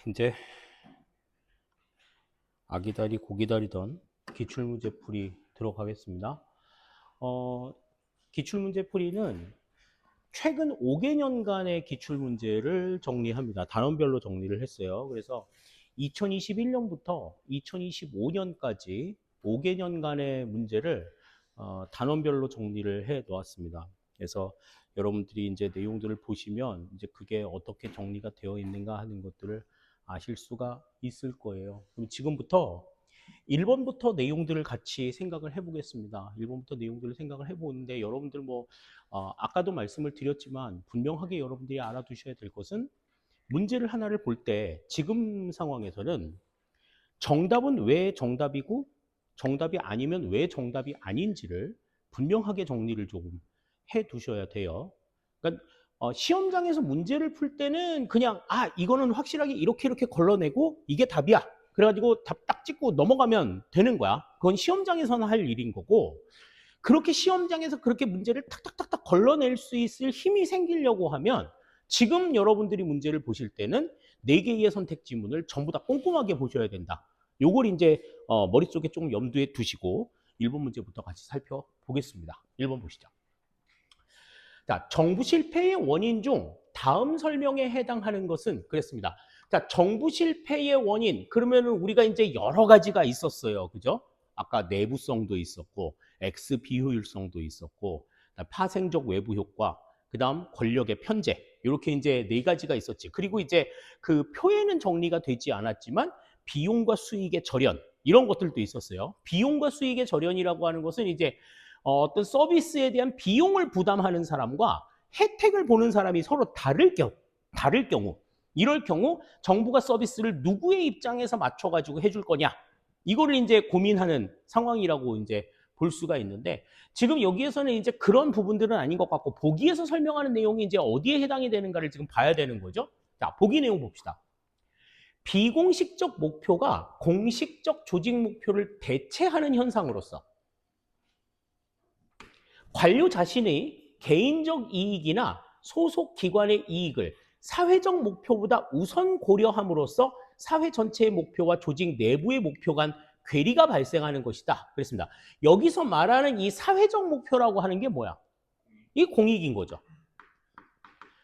이제 아기다리 고기다리던 기출문제풀이 들어가겠습니다. 기출문제풀이는 최근 5개년간의 기출문제를 정리합니다. 단원별로 정리를 했어요. 그래서 2021년부터 2025년까지 5개년간의 문제를 단원별로 정리를 해 놓았습니다. 그래서 여러분들이 이제 내용들을 보시면 이제 그게 어떻게 정리가 되어 있는가 하는 것들을 아실 수가 있을 거예요. 그럼 지금부터 1번부터 내용들을 같이 생각을 해보겠습니다. 1번부터 내용들을 생각을 해보는데 여러분들 아까도 말씀을 드렸지만 분명하게 여러분들이 알아두셔야 될 것은 문제를 하나를 볼 때 지금 상황에서는 정답은 왜 정답이고 정답이 아니면 왜 정답이 아닌지를 분명하게 정리를 조금 해 두셔야 돼요. 그러니까 시험장에서 문제를 풀 때는 그냥 이거는 확실하게 이렇게 걸러내고 이게 답이야. 그래가지고 답 딱 찍고 넘어가면 되는 거야. 그건 시험장에서는 할 일인 거고, 그렇게 시험장에서 그렇게 문제를 탁탁탁탁 걸러낼 수 있을 힘이 생기려고 하면 지금 여러분들이 문제를 보실 때는 4개의 선택 지문을 전부 다 꼼꼼하게 보셔야 된다. 요걸 이제 머릿속에 조금 염두에 두시고 1번 문제부터 같이 살펴보겠습니다. 1번 보시죠. 자, 정부 실패의 원인 중 다음 설명에 해당하는 것은 그랬습니다. 자, 정부 실패의 원인, 그러면은 우리가 이제 여러 가지가 있었어요. 그죠? 아까 내부성도 있었고, X 비효율성도 있었고, 파생적 외부 효과, 그 다음 권력의 편제, 이렇게 이제 4가지가 있었지. 그리고 이제 그 표에는 정리가 되지 않았지만, 비용과 수익의 절연, 이런 것들도 있었어요. 비용과 수익의 절연이라고 하는 것은 이제 어떤 서비스에 대한 비용을 부담하는 사람과 혜택을 보는 사람이 서로 다를 경우, 이럴 경우 정부가 서비스를 누구의 입장에서 맞춰가지고 해줄 거냐, 이거를 이제 고민하는 상황이라고 이제 볼 수가 있는데, 지금 여기에서는 이제 그런 부분들은 아닌 것 같고, 보기에서 설명하는 내용이 이제 어디에 해당이 되는가를 지금 봐야 되는 거죠. 자, 보기 내용 봅시다. 비공식적 목표가 공식적 조직 목표를 대체하는 현상으로서 관료 자신의 개인적 이익이나 소속 기관의 이익을 사회적 목표보다 우선 고려함으로써 사회 전체의 목표와 조직 내부의 목표 간 괴리가 발생하는 것이다. 그랬습니다. 여기서 말하는 이 사회적 목표라고 하는 게 뭐야? 이 공익인 거죠.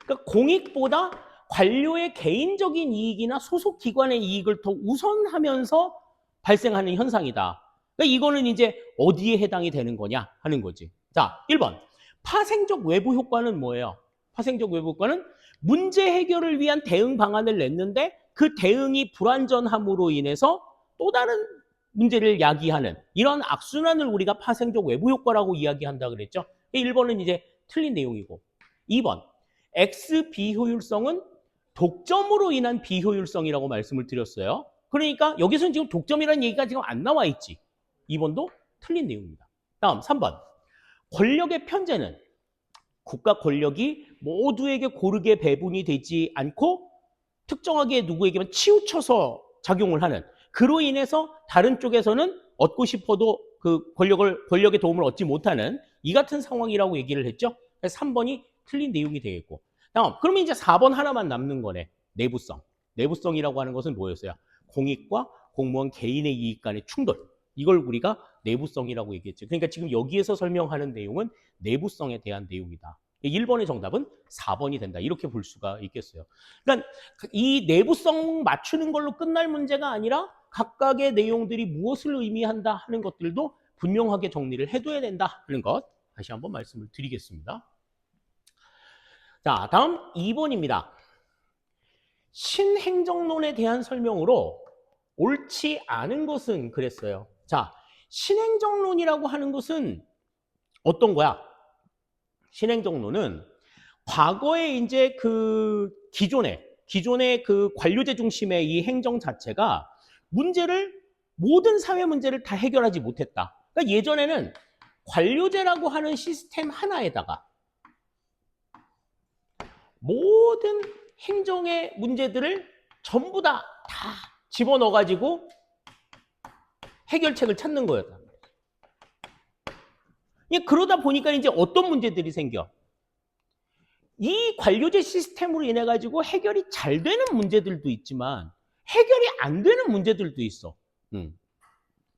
그러니까 공익보다 관료의 개인적인 이익이나 소속 기관의 이익을 더 우선하면서 발생하는 현상이다. 그러니까 이거는 이제 어디에 해당이 되는 거냐 하는 거지. 자, 1번. 파생적 외부 효과는 뭐예요? 파생적 외부 효과는 문제 해결을 위한 대응 방안을 냈는데 그 대응이 불완전함으로 인해서 또 다른 문제를 야기하는 이런 악순환을 우리가 파생적 외부 효과라고 이야기한다 그랬죠. 1번은 이제 틀린 내용이고, 2번. X 비효율성은 독점으로 인한 비효율성이라고 말씀을 드렸어요. 그러니까 여기서는 지금 독점이라는 얘기가 지금 안 나와 있지. 2번도 틀린 내용입니다. 다음 3번. 권력의 편제는 국가 권력이 모두에게 고르게 배분이 되지 않고 특정하게 누구에게만 치우쳐서 작용을 하는, 그로 인해서 다른 쪽에서는 얻고 싶어도 그 권력의 도움을 얻지 못하는 이 같은 상황이라고 얘기를 했죠. 그래서 3번이 틀린 내용이 되겠고, 다음 그러면 이제 4번 하나만 남는 거네. 내부성. 내부성이라고 하는 것은 뭐였어요? 공익과 공무원 개인의 이익 간의 충돌. 이걸 우리가 내부성이라고 얘기했죠. 그러니까 지금 여기에서 설명하는 내용은 내부성에 대한 내용이다. 1번의 정답은 4번이 된다. 이렇게 볼 수가 있겠어요. 그러니까 이 내부성 맞추는 걸로 끝날 문제가 아니라 각각의 내용들이 무엇을 의미한다 하는 것들도 분명하게 정리를 해둬야 된다 하는 것 다시 한번 말씀을 드리겠습니다. 자, 다음 2번입니다. 신행정론에 대한 설명으로 옳지 않은 것은 그랬어요. 자, 신행정론이라고 하는 것은 어떤 거야? 신행정론은 과거에 이제 그 기존의 그 관료제 중심의 이 행정 자체가 모든 사회 문제를 다 해결하지 못했다. 그러니까 예전에는 관료제라고 하는 시스템 하나에다가 모든 행정의 문제들을 전부 다 집어넣어가지고 해결책을 찾는 거였다. 그러다 보니까 이제 어떤 문제들이 생겨? 이 관료제 시스템으로 인해 가지고 해결이 잘 되는 문제들도 있지만 해결이 안 되는 문제들도 있어.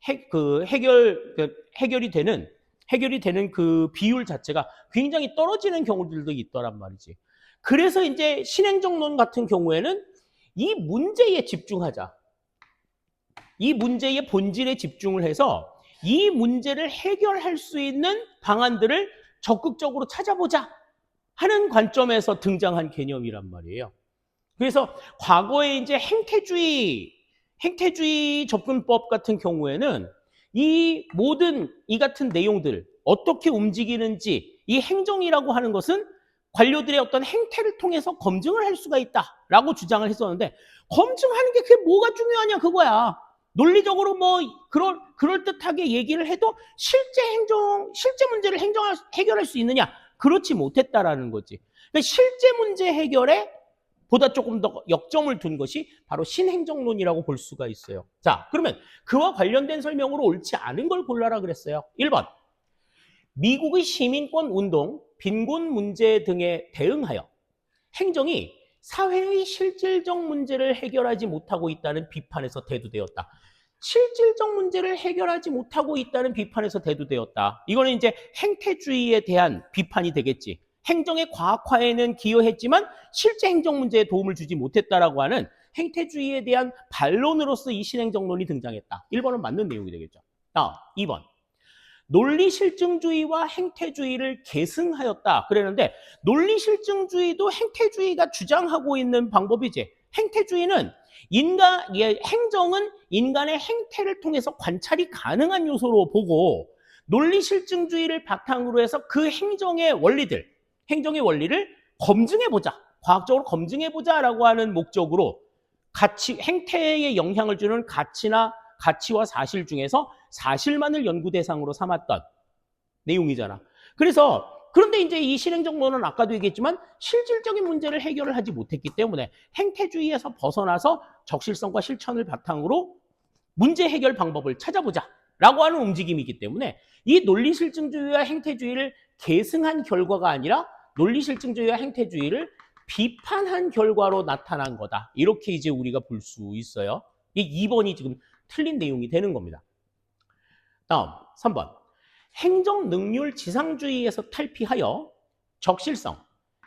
해결이 되는 그 비율 자체가 굉장히 떨어지는 경우들도 있더란 말이지. 그래서 이제 신행정론 같은 경우에는 이 문제에 집중하자. 이 문제의 본질에 집중을 해서 이 문제를 해결할 수 있는 방안들을 적극적으로 찾아보자 하는 관점에서 등장한 개념이란 말이에요. 그래서 과거에 이제 행태주의 접근법 같은 경우에는 이 모든 이 같은 내용들 어떻게 움직이는지 이 행정이라고 하는 것은 관료들의 어떤 행태를 통해서 검증을 할 수가 있다라고 주장을 했었는데 검증하는 게 그게 뭐가 중요하냐 그거야. 논리적으로 뭐 그럴듯하게 얘기를 해도 실제 문제를 해결할 수 있느냐? 그렇지 못했다라는 거지. 그러니까 실제 문제 해결에 보다 조금 더 역점을 둔 것이 바로 신행정론이라고 볼 수가 있어요. 자, 그러면 그와 관련된 설명으로 옳지 않은 걸 골라라 그랬어요. 1번. 미국의 시민권 운동, 빈곤 문제 등에 대응하여 행정이 사회의 실질적 문제를 해결하지 못하고 있다는 비판에서 대두되었다. 실질적 문제를 해결하지 못하고 있다는 비판에서 대두되었다. 이거는 이제 행태주의에 대한 비판이 되겠지. 행정의 과학화에는 기여했지만 실제 행정 문제에 도움을 주지 못했다라고 하는 행태주의에 대한 반론으로서 이 신행정론이 등장했다. 1번은 맞는 내용이 되겠죠. 2번. 논리실증주의와 행태주의를 계승하였다. 그랬는데 논리실증주의도 행태주의가 주장하고 있는 방법이지. 행태주의는 행정은 인간의 행태를 통해서 관찰이 가능한 요소로 보고 논리실증주의를 바탕으로 해서 그 행정의 원리를 검증해보자. 과학적으로 검증해보자라고 하는 목적으로 행태에 영향을 주는 가치와 사실 중에서 사실만을 연구 대상으로 삼았던 내용이잖아. 그런데 이제 이 실행정론은 아까도 얘기했지만 실질적인 문제를 해결을 하지 못했기 때문에 행태주의에서 벗어나서 적실성과 실천을 바탕으로 문제 해결 방법을 찾아보자라고 하는 움직임이기 때문에 이 논리실증주의와 행태주의를 계승한 결과가 아니라 논리실증주의와 행태주의를 비판한 결과로 나타난 거다. 이렇게 이제 우리가 볼 수 있어요. 이 2번이 지금 틀린 내용이 되는 겁니다. 다음 3번. 행정능률 지상주의에서 탈피하여 적실성,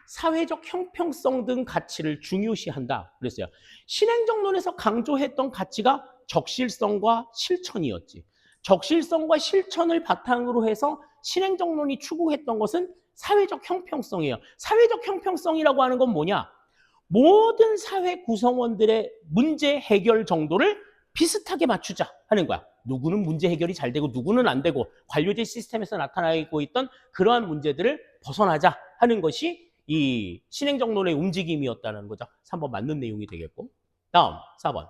사회적 형평성 등 가치를 중요시한다. 그랬어요. 신행정론에서 강조했던 가치가 적실성과 실천이었지. 적실성과 실천을 바탕으로 해서 신행정론이 추구했던 것은 사회적 형평성이에요. 사회적 형평성이라고 하는 건 뭐냐? 모든 사회 구성원들의 문제 해결 정도를 비슷하게 맞추자 하는 거야. 누구는 문제 해결이 잘 되고 누구는 안 되고 관료제 시스템에서 나타나고 있던 그러한 문제들을 벗어나자 하는 것이 이 신행정론의 움직임이었다는 거죠. 3번 맞는 내용이 되겠고. 다음 4번.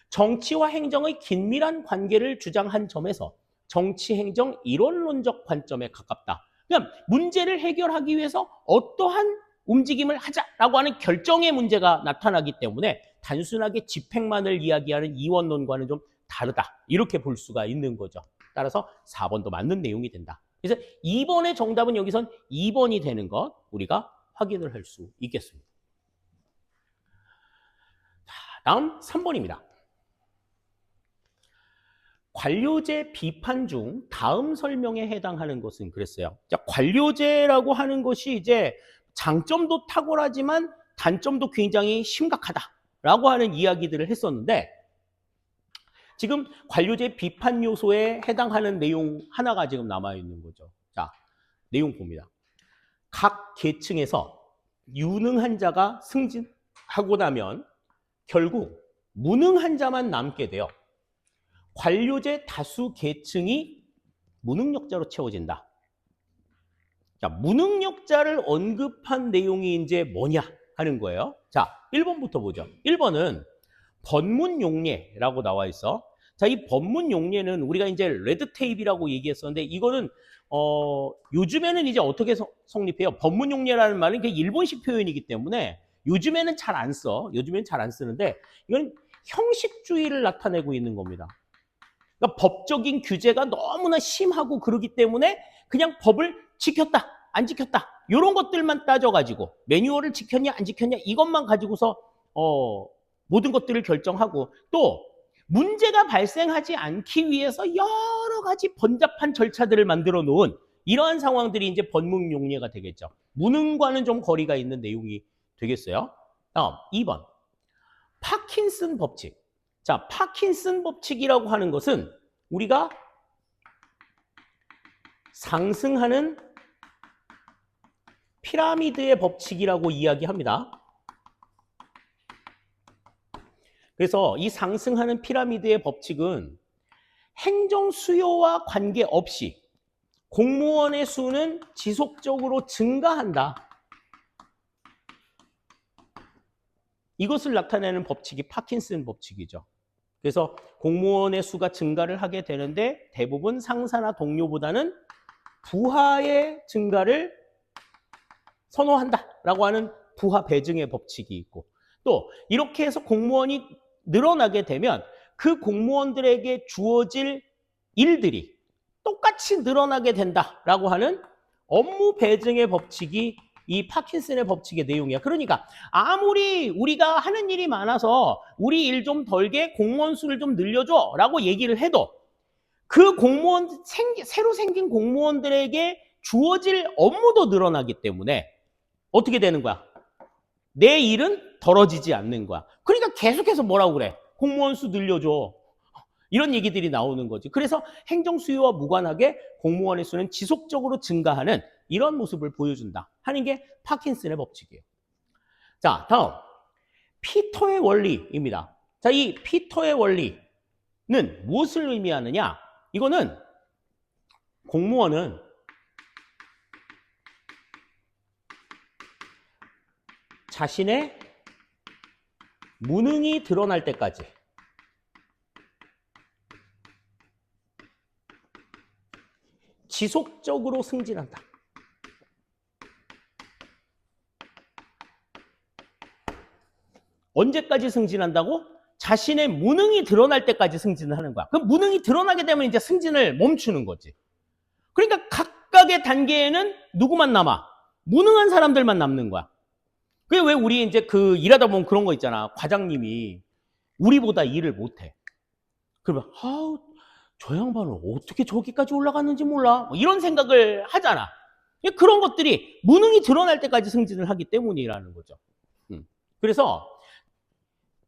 정치와 행정의 긴밀한 관계를 주장한 점에서 정치행정 이론론적 관점에 가깝다. 그냥 문제를 해결하기 위해서 어떠한 움직임을 하자라고 하는 결정의 문제가 나타나기 때문에 단순하게 집행만을 이야기하는 이원론과는 좀 다르다. 이렇게 볼 수가 있는 거죠. 따라서 4번도 맞는 내용이 된다. 그래서 2번의 정답은 여기선 2번이 되는 것 우리가 확인을 할 수 있겠습니다. 다음 3번입니다. 관료제 비판 중 다음 설명에 해당하는 것은 그랬어요. 자, 관료제라고 하는 것이 이제 장점도 탁월하지만 단점도 굉장히 심각하다라고 하는 이야기들을 했었는데 지금 관료제 비판 요소에 해당하는 내용 하나가 지금 남아있는 거죠. 자, 내용 봅니다. 각 계층에서 유능한 자가 승진하고 나면 결국 무능한 자만 남게 돼요. 관료제 다수 계층이 무능력자로 채워진다. 자, 무능력자를 언급한 내용이 이제 뭐냐 하는 거예요. 자, 1번부터 보죠. 1번은 법문용례라고 나와 있어. 자, 이 법문용례는 우리가 이제 레드테이프라고 얘기했었는데 이거는 요즘에는 이제 어떻게 성립해요? 법문용례라는 말은 그게 일본식 표현이기 때문에 요즘에는 잘 안 써. 요즘에는 잘 안 쓰는데 이건 형식주의를 나타내고 있는 겁니다. 그러니까 법적인 규제가 너무나 심하고 그러기 때문에 그냥 법을 지켰다, 안 지켰다 이런 것들만 따져가지고 매뉴얼을 지켰냐 안 지켰냐 이것만 가지고서 모든 것들을 결정하고 또 문제가 발생하지 않기 위해서 여러 가지 번잡한 절차들을 만들어 놓은 이러한 상황들이 이제 법문 용례가 되겠죠. 무능과는 좀 거리가 있는 내용이 되겠어요. 다음 2번. 파킨슨 법칙. 자, 파킨슨 법칙이라고 하는 것은 우리가 상승하는 피라미드의 법칙이라고 이야기합니다. 그래서 이 상승하는 피라미드의 법칙은 행정 수요와 관계없이 공무원의 수는 지속적으로 증가한다. 이것을 나타내는 법칙이 파킨슨 법칙이죠. 그래서 공무원의 수가 증가를 하게 되는데 대부분 상사나 동료보다는 부하의 증가를 선호한다라고 하는 부하 배증의 법칙이 있고 또 이렇게 해서 공무원이 늘어나게 되면 그 공무원들에게 주어질 일들이 똑같이 늘어나게 된다라고 하는 업무 배증의 법칙이 이 파킨슨의 법칙의 내용이야. 그러니까 아무리 우리가 하는 일이 많아서 우리 일 좀 덜게 공무원 수를 좀 늘려줘라고 얘기를 해도 그 공무원 새로 생긴 공무원들에게 주어질 업무도 늘어나기 때문에 어떻게 되는 거야? 내 일은 덜어지지 않는 거야. 그러니까 계속해서 뭐라고 그래? 공무원 수 늘려줘. 이런 얘기들이 나오는 거지. 그래서 행정 수요와 무관하게 공무원의 수는 지속적으로 증가하는 이런 모습을 보여준다 하는 게 파킨슨의 법칙이에요. 자, 다음 피터의 원리입니다. 자, 이 피터의 원리는 무엇을 의미하느냐? 이거는 공무원은 자신의 무능이 드러날 때까지 지속적으로 승진한다. 언제까지 승진한다고? 자신의 무능이 드러날 때까지 승진을 하는 거야. 그럼 무능이 드러나게 되면 이제 승진을 멈추는 거지. 그러니까 각각의 단계에는 누구만 남아? 무능한 사람들만 남는 거야. 그게 왜 우리 이제 그 일하다 보면 그런 거 있잖아. 과장님이 우리보다 일을 못해. 그러면 아우 저 양반은 어떻게 저기까지 올라갔는지 몰라. 뭐 이런 생각을 하잖아. 그런 것들이 무능이 드러날 때까지 승진을 하기 때문이라는 거죠. 그래서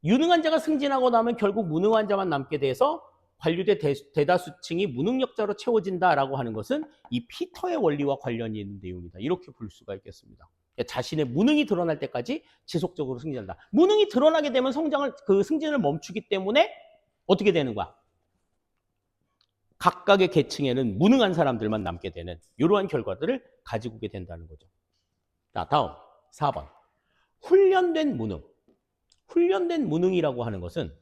유능한 자가 승진하고 나면 결국 무능한 자만 남게 돼서 관료대 대다수층이 무능력자로 채워진다라고 하는 것은 이 피터의 원리와 관련이 있는 내용이다. 이렇게 볼 수가 있겠습니다. 자신의 무능이 드러날 때까지 지속적으로 승진한다. 무능이 드러나게 되면 승진을 멈추기 때문에 어떻게 되는 거야? 각각의 계층에는 무능한 사람들만 남게 되는 이러한 결과들을 가지고 오게 된다는 거죠. 자, 다음 4번. 훈련된 무능. 훈련된 무능이라고 하는 것은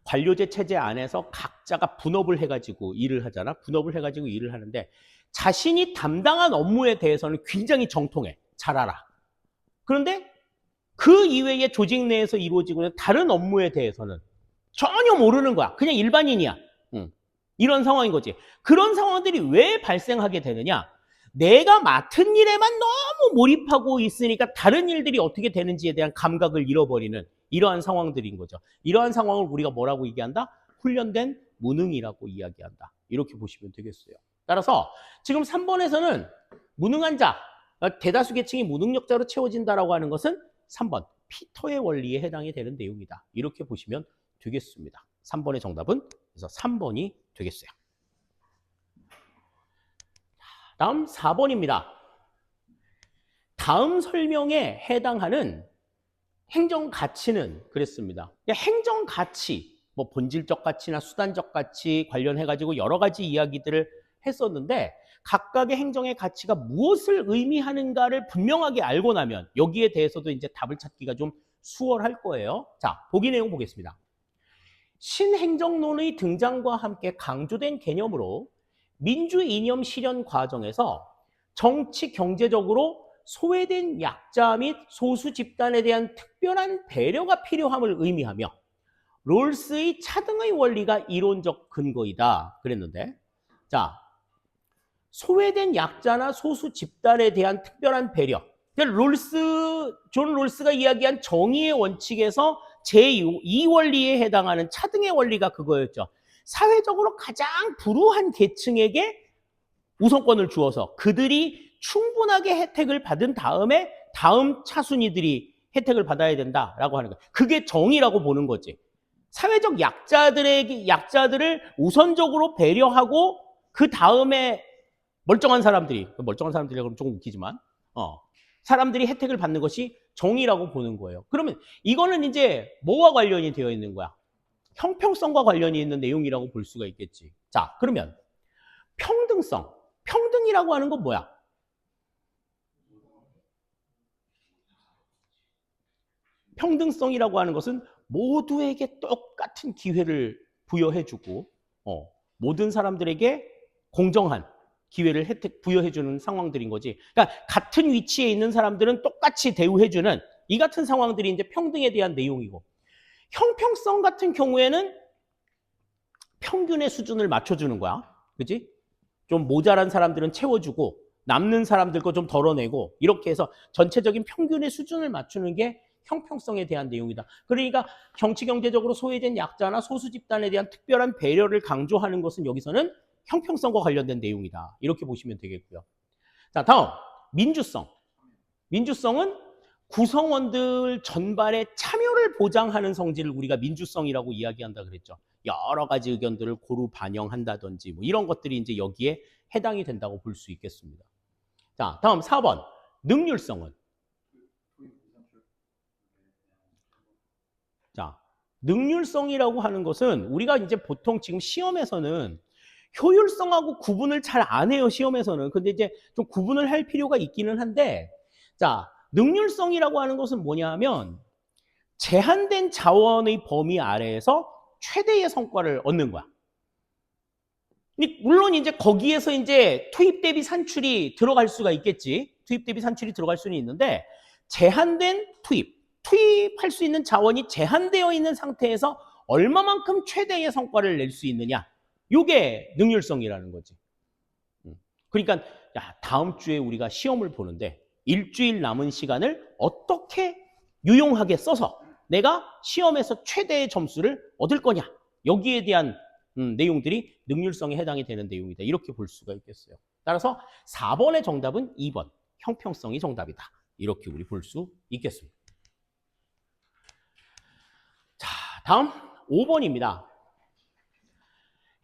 관료제 체제 안에서 각자가 분업을 해가지고 일을 하잖아. 분업을 해가지고 일을 하는데 자신이 담당한 업무에 대해서는 굉장히 정통해. 잘 알아. 그런데 그 이외의 조직 내에서 이루어지고 있는 다른 업무에 대해서는 전혀 모르는 거야. 그냥 일반인이야. 이런 상황인 거지. 그런 상황들이 왜 발생하게 되느냐? 내가 맡은 일에만 너무 몰입하고 있으니까 다른 일들이 어떻게 되는지에 대한 감각을 잃어버리는 이러한 상황들인 거죠. 이러한 상황을 우리가 뭐라고 얘기한다? 훈련된 무능이라고 이야기한다. 이렇게 보시면 되겠어요. 따라서 지금 3번에서는 무능한 자, 대다수 계층이 무능력자로 채워진다라고 하는 것은 3번 피터의 원리에 해당이 되는 내용이다. 이렇게 보시면 되겠습니다. 3번의 정답은 그래서 3번이 되겠어요. 다음 4번입니다. 다음 설명에 해당하는 행정가치는 그랬습니다. 행정가치, 뭐 본질적 가치나 수단적 가치 관련해가지고 여러 가지 이야기들을 했었는데 각각의 행정의 가치가 무엇을 의미하는가를 분명하게 알고 나면 여기에 대해서도 이제 답을 찾기가 좀 수월할 거예요. 자, 보기 내용 보겠습니다. 신행정론의 등장과 함께 강조된 개념으로 민주 이념 실현 과정에서 정치 경제적으로 소외된 약자 및 소수 집단에 대한 특별한 배려가 필요함을 의미하며 롤스의 차등의 원리가 이론적 근거이다 그랬는데 자 소외된 약자나 소수 집단에 대한 특별한 배려 존 롤스가 이야기한 정의의 원칙에서 제2 원리에 해당하는 차등의 원리가 그거였죠. 사회적으로 가장 불우한 계층에게 우선권을 주어서 그들이 충분하게 혜택을 받은 다음에 다음 차순위들이 혜택을 받아야 된다라고 하는 거예요. 그게 정의라고 보는 거지. 사회적 약자들을 우선적으로 배려하고 그 다음에 멀쩡한 사람들이라고 하면 조금 웃기지만 사람들이 혜택을 받는 것이 정의라고 보는 거예요. 그러면 이거는 이제 뭐와 관련이 되어 있는 거야? 형평성과 관련이 있는 내용이라고 볼 수가 있겠지. 자, 그러면 평등성. 평등이라고 하는 건 뭐야? 평등성이라고 하는 것은 모두에게 똑같은 기회를 부여해주고 모든 사람들에게 공정한 기회를 부여해주는 상황들인 거지. 그러니까 같은 위치에 있는 사람들은 똑같이 대우해주는 이 같은 상황들이 이제 평등에 대한 내용이고, 형평성 같은 경우에는 평균의 수준을 맞춰주는 거야. 그치? 좀 모자란 사람들은 채워주고 남는 사람들 거 좀 덜어내고 이렇게 해서 전체적인 평균의 수준을 맞추는 게 형평성에 대한 내용이다. 그러니까 정치 경제적으로 소외된 약자나 소수 집단에 대한 특별한 배려를 강조하는 것은 여기서는 형평성과 관련된 내용이다. 이렇게 보시면 되겠고요. 자, 다음 민주성. 민주성은 구성원들 전반의 참여를 보장하는 성질을 우리가 민주성이라고 이야기한다 그랬죠. 여러 가지 의견들을 고루 반영한다든지 뭐 이런 것들이 이제 여기에 해당이 된다고 볼 수 있겠습니다. 자, 다음 4번. 능률성은? 자, 능률성이라고 하는 것은 우리가 이제 보통 지금 시험에서는 효율성하고 구분을 잘 안 해요, 시험에서는. 근데 이제 좀 구분을 할 필요가 있기는 한데, 자, 능률성이라고 하는 것은 뭐냐 하면 제한된 자원의 범위 아래에서 최대의 성과를 얻는 거야. 물론 이제 거기에서 이제 투입 대비 산출이 들어갈 수가 있겠지. 투입 대비 산출이 들어갈 수는 있는데 제한된 투입할 수 있는 자원이 제한되어 있는 상태에서 얼마만큼 최대의 성과를 낼 수 있느냐. 이게 능률성이라는 거지. 그러니까 다음 주에 우리가 시험을 보는데 일주일 남은 시간을 어떻게 유용하게 써서 내가 시험에서 최대의 점수를 얻을 거냐. 여기에 대한 내용들이 능률성에 해당이 되는 내용이다. 이렇게 볼 수가 있겠어요. 따라서 4번의 정답은 2번. 형평성이 정답이다. 이렇게 우리 볼 수 있겠습니다. 자, 다음 5번입니다.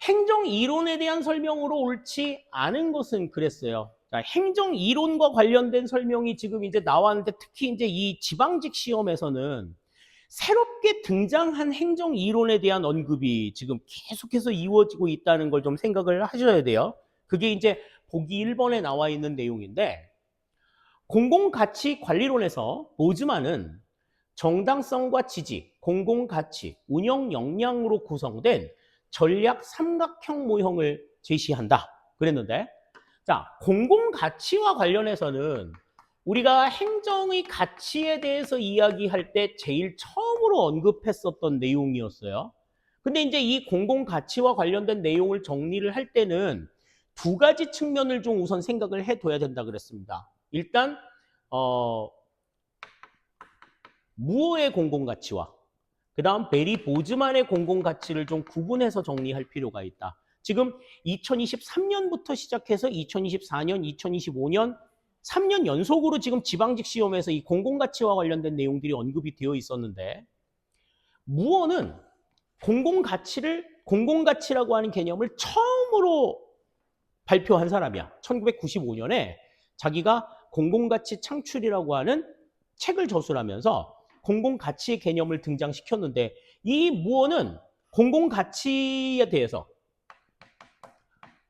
행정이론에 대한 설명으로 옳지 않은 것은 그랬어요. 자, 행정이론과 관련된 설명이 지금 이제 나왔는데 특히 이제 이 지방직 시험에서는 새롭게 등장한 행정이론에 대한 언급이 지금 계속해서 이루어지고 있다는 걸 좀 생각을 하셔야 돼요. 그게 이제 보기 1번에 나와 있는 내용인데 공공가치관리론에서 보즈만은 정당성과 지지, 공공가치, 운영 역량으로 구성된 전략 삼각형 모형을 제시한다. 그랬는데 자, 공공가치와 관련해서는 우리가 행정의 가치에 대해서 이야기할 때 제일 처음으로 언급했었던 내용이었어요. 근데 이제 이 공공가치와 관련된 내용을 정리를 할 때는 두 가지 측면을 좀 우선 생각을 해둬야 된다 그랬습니다. 일단 무어의 공공가치와 그 다음 베리 보즈만의 공공가치를 좀 구분해서 정리할 필요가 있다. 지금 2023년부터 시작해서 2024년, 2025년 3년 연속으로 지금 지방직 시험에서 이 공공가치와 관련된 내용들이 언급이 되어 있었는데 무어는 공공가치라고 하는 개념을 처음으로 발표한 사람이야. 1995년에 자기가 공공가치 창출이라고 하는 책을 저술하면서 공공가치의 개념을 등장시켰는데 이 무어는 공공가치에 대해서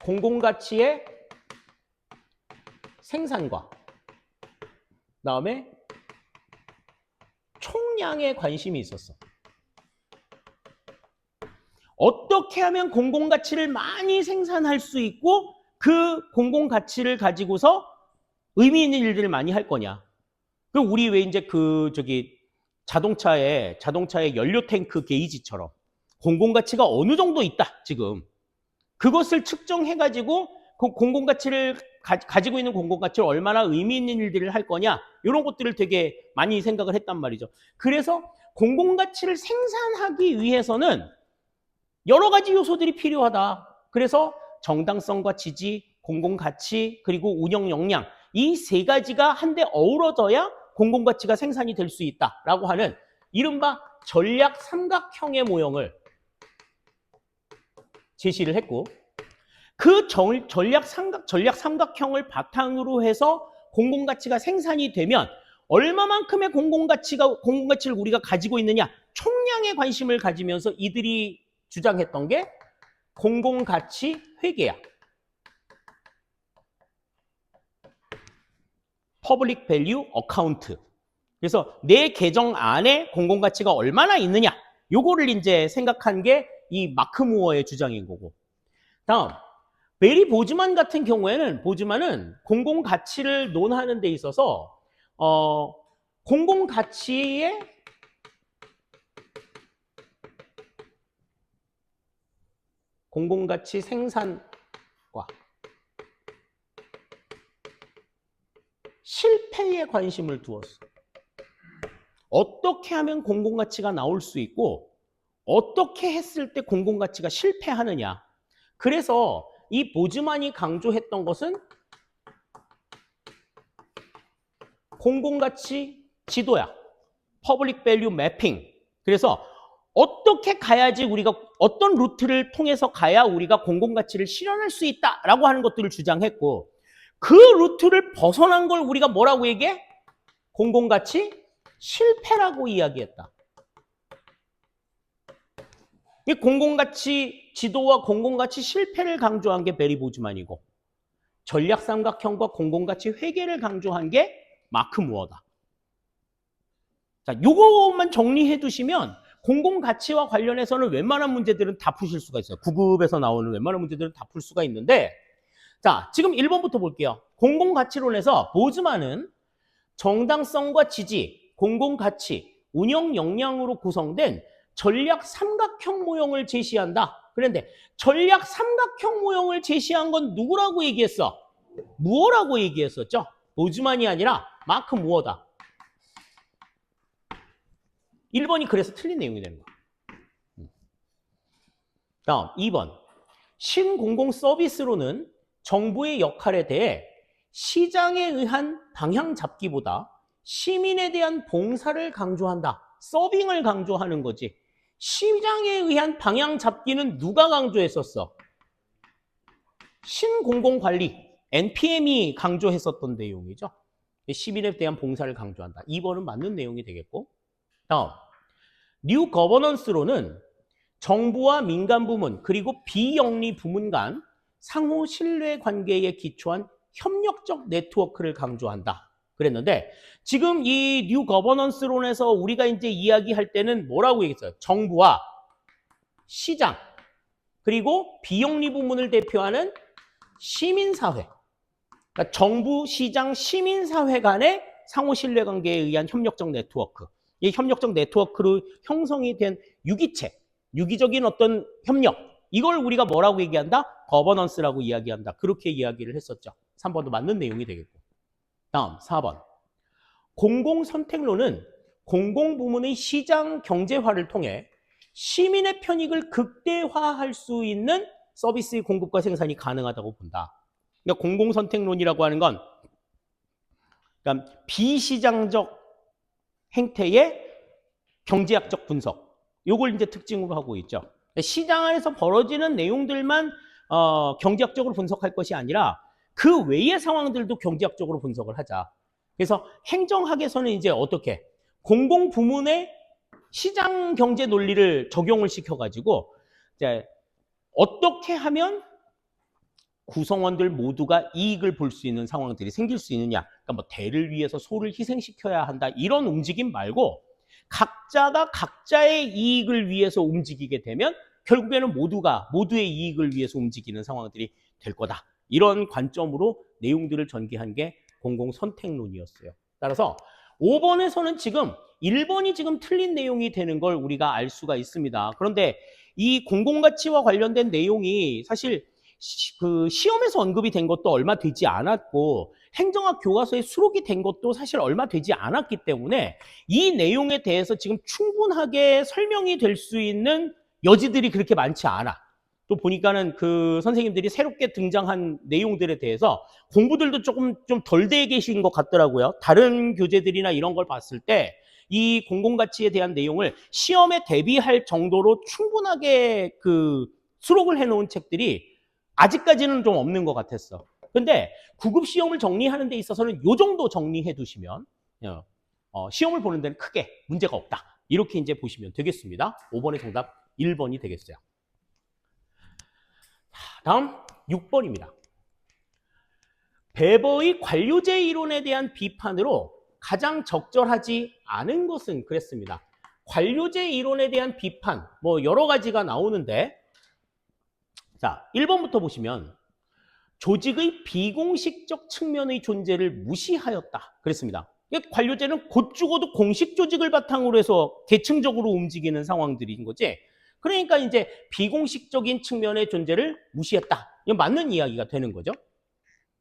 공공가치의 생산과 그다음에 총량에 관심이 있었어. 어떻게 하면 공공가치를 많이 생산할 수 있고 그 공공가치를 가지고서 의미 있는 일들을 많이 할 거냐. 그럼 우리 왜 이제 자동차의 연료 탱크 게이지처럼 공공가치가 어느 정도 있다, 지금. 그것을 측정해가지고 공공가치를 가지고 있는 공공가치를 얼마나 의미 있는 일들을 할 거냐 이런 것들을 되게 많이 생각을 했단 말이죠. 그래서 공공가치를 생산하기 위해서는 여러 가지 요소들이 필요하다. 그래서 정당성과 지지, 공공가치, 그리고 운영 역량 이 세 가지가 한데 어우러져야 공공가치가 생산이 될 수 있다라고 하는 이른바 전략 삼각형의 모형을 제시를 했고 그 전략 삼각형을 바탕으로 해서 공공가치가 생산이 되면 얼마만큼의 공공가치를 우리가 가지고 있느냐 총량의 관심을 가지면서 이들이 주장했던 게 공공가치 회계야. Public Value Account. 그래서 내 계정 안에 공공가치가 얼마나 있느냐 요거를 이제 생각한 게 이 마크 무어의 주장인 거고. 다음 베리 보즈만 같은 경우에는 보즈만은 공공가치를 논하는 데 있어서 공공가치의 공공가치 생산과 실패에 관심을 두었어. 어떻게 하면 공공가치가 나올 수 있고 어떻게 했을 때 공공가치가 실패하느냐. 그래서 이 보즈만이 강조했던 것은 공공가치 지도야. Public Value Mapping. 그래서 어떻게 가야지 우리가 어떤 루트를 통해서 가야 우리가 공공가치를 실현할 수 있다라고 하는 것들을 주장했고 그 루트를 벗어난 걸 우리가 뭐라고 얘기해? 공공가치 실패라고 이야기했다. 이 공공가치 지도와 공공가치 실패를 강조한 게 베리 보즈만이고 전략 삼각형과 공공가치 회계를 강조한 게 마크 무어다. 자, 요것만 정리해 두시면 공공가치와 관련해서는 웬만한 문제들은 다 푸실 수가 있어요. 9급에서 나오는 웬만한 문제들은 다 풀 수가 있는데 자, 지금 1번부터 볼게요. 공공가치론에서 보즈만은 정당성과 지지, 공공가치, 운영 역량으로 구성된 전략 삼각형 모형을 제시한다. 그런데 전략 삼각형 모형을 제시한 건 누구라고 얘기했어? 무어라고 얘기했었죠. 보즈만이 아니라 마크 무어다. 1번이 그래서 틀린 내용이 되는 거야. 다음 2번. 신공공 서비스로는 정부의 역할에 대해 시장에 의한 방향 잡기보다 시민에 대한 봉사를 강조한다. 서빙을 강조하는 거지. 시장에 의한 방향 잡기는 누가 강조했었어? 신공공관리, NPM이 강조했었던 내용이죠. 시민에 대한 봉사를 강조한다. 2번은 맞는 내용이 되겠고. 다음, 뉴 거버넌스로는 정부와 민간 부문 그리고 비영리 부문 간 상호 신뢰 관계에 기초한 협력적 네트워크를 강조한다. 그랬는데 지금 이 뉴 거버넌스론에서 우리가 이제 이야기할 때는 뭐라고 얘기했어요? 정부와 시장 그리고 비영리 부문을 대표하는 시민사회. 그러니까 정부, 시장, 시민사회 간의 상호 신뢰 관계에 의한 협력적 네트워크. 이 협력적 네트워크로 형성이 된 유기체, 유기적인 어떤 협력. 이걸 우리가 뭐라고 얘기한다? 거버넌스라고 이야기한다. 그렇게 이야기를 했었죠. 3번도 맞는 내용이 되겠고. 다음 4번. 공공선택론은 공공부문의 시장 경제화를 통해 시민의 편익을 극대화할 수 있는 서비스의 공급과 생산이 가능하다고 본다. 그러니까 공공선택론이라고 하는 건 그러니까 비시장적 행태의 경제학적 분석. 요걸 이제 특징으로 하고 있죠. 시장 안에서 벌어지는 내용들만 경제학적으로 분석할 것이 아니라 그 외의 상황들도 경제학적으로 분석을 하자. 그래서 행정학에서는 이제 어떻게 공공부문의 시장 경제 논리를 적용을 시켜가지고 이제 어떻게 하면 구성원들 모두가 이익을 볼 수 있는 상황들이 생길 수 있느냐. 그러니까 뭐 대를 위해서 소를 희생시켜야 한다. 이런 움직임 말고 각자가 각자의 이익을 위해서 움직이게 되면 결국에는 모두의 이익을 위해서 움직이는 상황들이 될 거다. 이런 관점으로 내용들을 전개한 게 공공선택론이었어요. 따라서 5번에서는 지금 1번이 지금 틀린 내용이 되는 걸 우리가 알 수가 있습니다. 그런데 이 공공가치와 관련된 내용이 사실 그 시험에서 언급이 된 것도 얼마 되지 않았고 행정학 교과서에 수록이 된 것도 사실 얼마 되지 않았기 때문에 이 내용에 대해서 지금 충분하게 설명이 될 수 있는 여지들이 그렇게 많지 않아. 또 보니까는 그 선생님들이 새롭게 등장한 내용들에 대해서 공부들도 조금 좀 덜 돼 계신 것 같더라고요. 다른 교재들이나 이런 걸 봤을 때 이 공공가치에 대한 내용을 시험에 대비할 정도로 충분하게 그 수록을 해놓은 책들이 아직까지는 좀 없는 것 같았어. 근데 구급 시험을 정리하는 데 있어서는 이 정도 정리해 두시면 시험을 보는 데는 크게 문제가 없다. 이렇게 이제 보시면 되겠습니다. 5번의 정답 1번이 되겠어요. 다음 6번입니다. 베버의 관료제 이론에 대한 비판으로 가장 적절하지 않은 것은 그랬습니다. 관료제 이론에 대한 비판 뭐 여러 가지가 나오는데 자 1번부터 보시면 조직의 비공식적 측면의 존재를 무시하였다 그랬습니다. 관료제는 곧 죽어도 공식 조직을 바탕으로 해서 계층적으로 움직이는 상황들인 거지. 그러니까 이제 비공식적인 측면의 존재를 무시했다. 이건 맞는 이야기가 되는 거죠.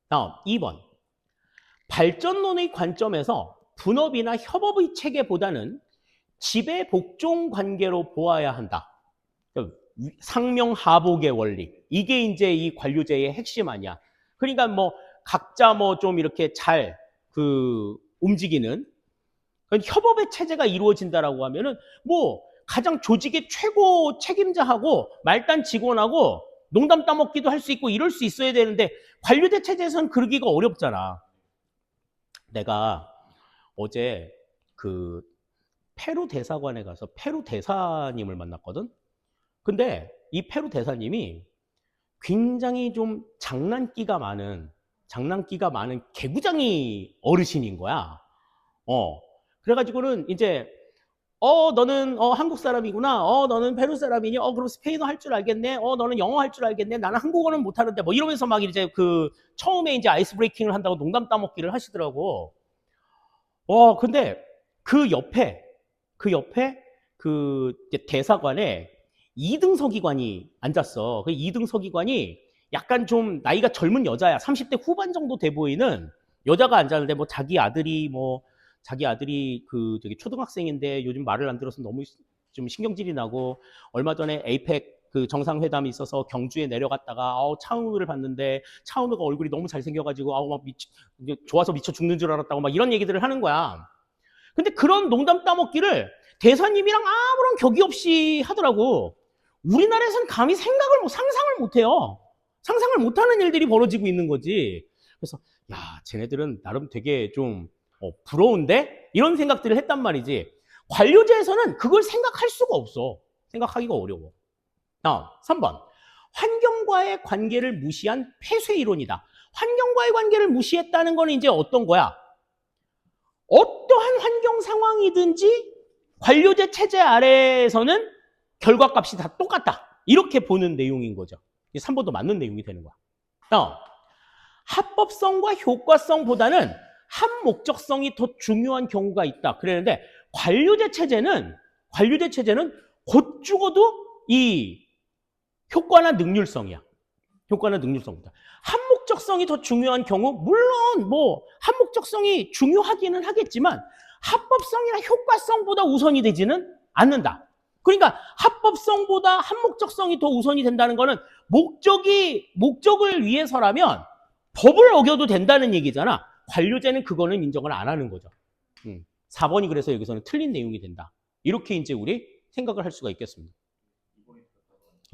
다음 2번. 발전론의 관점에서 분업이나 협업의 체계보다는 지배 복종 관계로 보아야 한다. 상명하복의 원리. 이게 이제 이 관료제의 핵심 아니야. 그러니까 뭐 각자 뭐 좀 이렇게 잘 그 움직이는 협업의 체제가 이루어진다라고 하면은 뭐 가장 조직의 최고 책임자하고 말단 직원하고 농담 따먹기도 할 수 있고 이럴 수 있어야 되는데 관료제 체제에서는 그러기가 어렵잖아. 내가 어제 그 페루 대사관에 가서 페루 대사님을 만났거든. 근데 이 페루 대사님이 굉장히 좀 장난기가 많은 개구장이 어르신인 거야. 그래가지고는 이제 너는 한국 사람이구나. 너는 페루 사람이니? 그럼 스페인어 할 줄 알겠네. 너는 영어 할 줄 알겠네. 나는 한국어는 못 하는데 뭐 이러면서 막 이제 그 처음에 이제 아이스 브레이킹을 한다고 농담 따먹기를 하시더라고. 근데 그 옆에 그 대사관에 2등 서기관이 앉았어. 그 2등 서기관이 약간 좀 나이가 젊은 여자야. 30대 후반 정도 돼 보이는 여자가 앉았는데 뭐 자기 아들이 그 저기 초등학생인데 요즘 말을 안 들어서 너무 좀 신경질이 나고 얼마 전에 에이펙 그 정상회담이 있어서 경주에 내려갔다가 차은우를 봤는데 차은우가 얼굴이 너무 잘생겨가지고 막 좋아서 미쳐 죽는 줄 알았다고 막 이런 얘기들을 하는 거야. 근데 그런 농담 따먹기를 대사님이랑 아무런 격이 없이 하더라고. 우리나라에서는 감히 상상을 못해요. 상상을 못하는 일들이 벌어지고 있는 거지. 그래서 야, 쟤네들은 나름 되게 좀 부러운데? 이런 생각들을 했단 말이지. 관료제에서는 그걸 생각할 수가 없어. 생각하기가 어려워. 3번. 환경과의 관계를 무시한 폐쇄 이론이다. 환경과의 관계를 무시했다는 건 이제 어떤 거야? 어떠한 환경 상황이든지 관료제 체제 아래에서는 결과값이 다 똑같다. 이렇게 보는 내용인 거죠. 3번도 맞는 내용이 되는 거야. 합법성과 효과성보다는 합목적성이 더 중요한 경우가 있다. 그랬는데 관료제 체제는 곧 죽어도 이 효과나 능률성이야. 효과나 능률성보다. 합목적성이 더 중요한 경우 물론 뭐 합목적성이 중요하기는 하겠지만 합법성이나 효과성보다 우선이 되지는 않는다. 그러니까 합법성보다 합목적성이 더 우선이 된다는 거는 목적을 위해서라면 법을 어겨도 된다는 얘기잖아. 관료제는 그거는 인정을 안 하는 거죠. 4번이 그래서 여기서는 틀린 내용이 된다. 이렇게 이제 우리 생각을 할 수가 있겠습니다.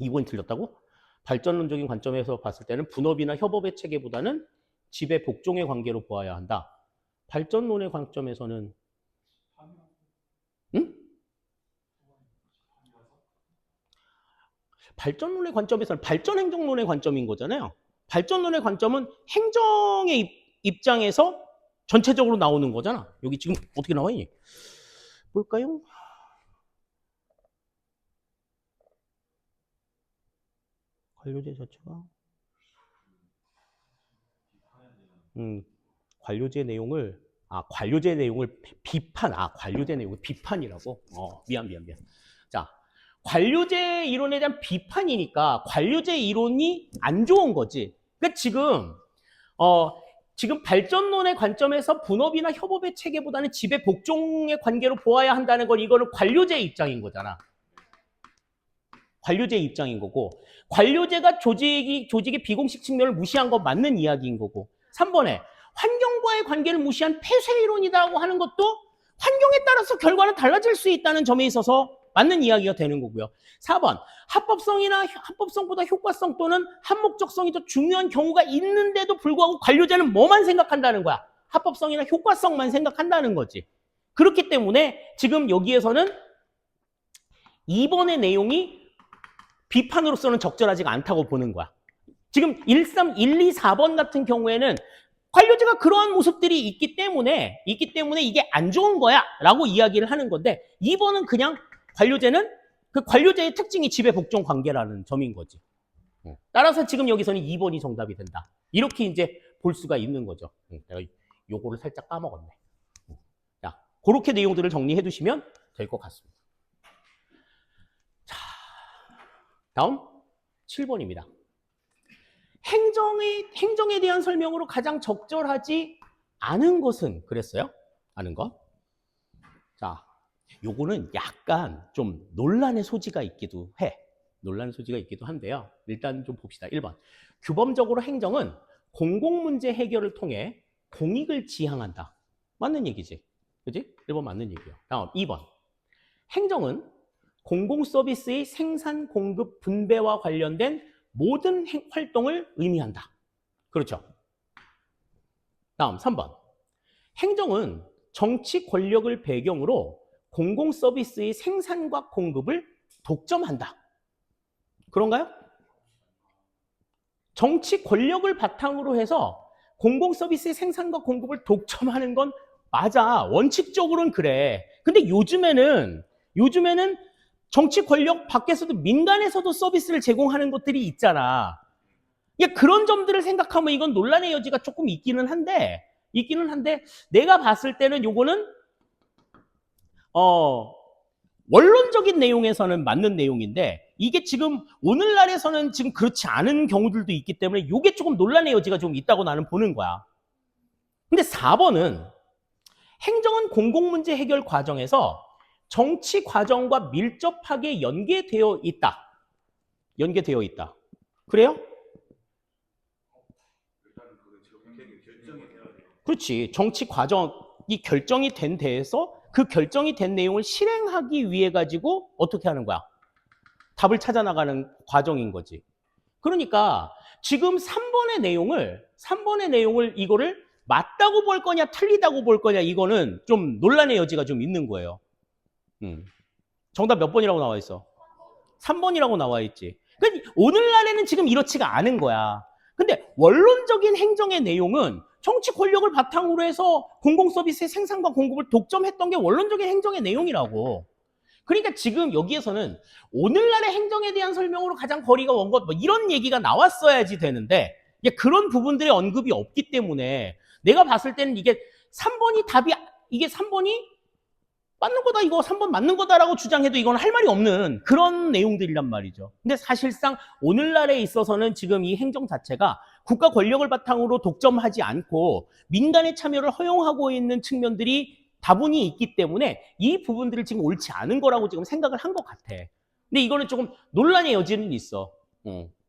2번이 틀렸다고? 발전론적인 관점에서 봤을 때는 분업이나 협업의 체계보다는 지배 복종의 관계로 보아야 한다. 발전론의 관점에서는 응? 발전론의 관점에서는 발전행정론의 관점인 거잖아요. 발전론의 관점은 행정의 입장에서 전체적으로 나오는 거잖아. 여기 지금 어떻게 나와있니? 볼까요? 관료제 자체가 관료제 내용을 관료제 내용을 비판이라고. 미안. 자, 관료제 이론에 대한 비판이니까 관료제 이론이 안 좋은 거지. 그러니까 지금 발전론의 관점에서 분업이나 협업의 체계보다는 지배 복종의 관계로 보아야 한다는 건 이거는 관료제의 입장인 거잖아. 관료제의 입장인 거고, 관료제가 조직의 비공식 측면을 무시한 건 맞는 이야기인 거고, 3번에 환경과의 관계를 무시한 폐쇄 이론이라고 하는 것도 환경에 따라서 결과는 달라질 수 있다는 점에 있어서 맞는 이야기가 되는 거고요. 4번, 합법성보다 효과성 또는 한목적성이 더 중요한 경우가 있는데도 불구하고 관료제는 뭐만 생각한다는 거야? 합법성이나 효과성만 생각한다는 거지. 그렇기 때문에 지금 여기에서는 2번의 내용이 비판으로서는 적절하지가 않다고 보는 거야. 지금 1, 2, 4번 같은 경우에는 관료제가 그러한 모습들이 있기 때문에 이게 안 좋은 거야 라고 이야기를 하는 건데, 2번은 그냥 관료제는 그 관료제의 특징이 지배 복종 관계라는 점인 거지. 따라서 지금 여기서는 2번이 정답이 된다. 이렇게 이제 볼 수가 있는 거죠. 내가 요거를 살짝 까먹었네. 자, 그렇게 내용들을 정리해 두시면 될 것 같습니다. 자, 다음 7번입니다. 행정에 대한 설명으로 가장 적절하지 않은 것은 그랬어요? 아는 것? 자, 요거는 약간 좀 논란의 소지가 있기도 해. 논란의 소지가 있기도 한데요. 일단 좀 봅시다. 1번. 규범적으로 행정은 공공문제 해결을 통해 공익을 지향한다. 맞는 얘기지. 그지? 1번 맞는 얘기예요. 다음 2번. 행정은 공공서비스의 생산, 공급, 분배와 관련된 모든 활동을 의미한다. 그렇죠. 다음 3번. 행정은 정치 권력을 배경으로 공공서비스의 생산과 공급을 독점한다. 그런가요? 정치 권력을 바탕으로 해서 공공서비스의 생산과 공급을 독점하는 건 맞아. 원칙적으로는 그래. 근데 요즘에는 정치 권력 밖에서도 민간에서도 서비스를 제공하는 것들이 있잖아. 그런 점들을 생각하면 이건 논란의 여지가 조금 있기는 한데 내가 봤을 때는 요거는 원론적인 내용에서는 맞는 내용인데, 이게 지금 오늘날에서는 지금 그렇지 않은 경우들도 있기 때문에 이게 조금 논란의 여지가 좀 있다고 나는 보는 거야. 근데 4번은 행정은 공공문제 해결 과정에서 정치 과정과 밀접하게 연계되어 있다. 그래요? 그렇지. 정치 과정이 결정이 된 데에서 그 결정이 된 내용을 실행하기 위해 가지고 어떻게 하는 거야? 답을 찾아 나가는 과정인 거지. 그러니까 지금 3번의 내용을 이거를 맞다고 볼 거냐 틀리다고 볼 거냐, 이거는 좀 논란의 여지가 좀 있는 거예요. 정답 몇 번이라고 나와 있어? 3번이라고 나와 있지. 그러니까 오늘날에는 지금 이렇지가 않은 거야. 근데 원론적인 행정의 내용은 정치 권력을 바탕으로 해서 공공서비스의 생산과 공급을 독점했던 게 원론적인 행정의 내용이라고. 그러니까 지금 여기에서는 오늘날의 행정에 대한 설명으로 가장 거리가 먼 것, 뭐 이런 얘기가 나왔어야지 되는데, 그런 부분들의 언급이 없기 때문에 내가 봤을 때는 이게 3번이 맞는 거다, 이거 3번 맞는 거다라고 주장해도 이건 할 말이 없는 그런 내용들이란 말이죠. 근데 사실상 오늘날에 있어서는 지금 이 행정 자체가 국가 권력을 바탕으로 독점하지 않고 민간의 참여를 허용하고 있는 측면들이 다분히 있기 때문에 이 부분들을 지금 옳지 않은 거라고 지금 생각을 한 것 같아. 근데 이거는 조금 논란의 여지는 있어.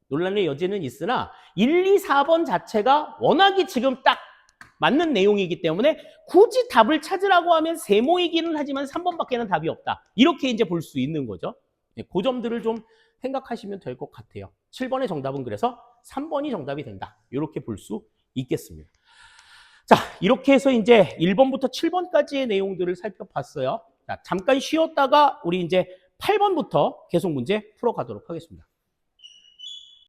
논란의 여지는 있으나 1, 2, 4번 자체가 워낙에 지금 딱 맞는 내용이기 때문에 굳이 답을 찾으라고 하면 세모이기는 하지만 3번밖에는 답이 없다. 이렇게 이제 볼 수 있는 거죠. 그 점들을 좀 생각하시면 될 것 같아요. 7번의 정답은 그래서 3번이 정답이 된다. 이렇게 볼 수 있겠습니다. 자, 이렇게 해서 이제 1번부터 7번까지의 내용들을 살펴봤어요. 자, 잠깐 쉬었다가 우리 이제 8번부터 계속 문제 풀어가도록 하겠습니다.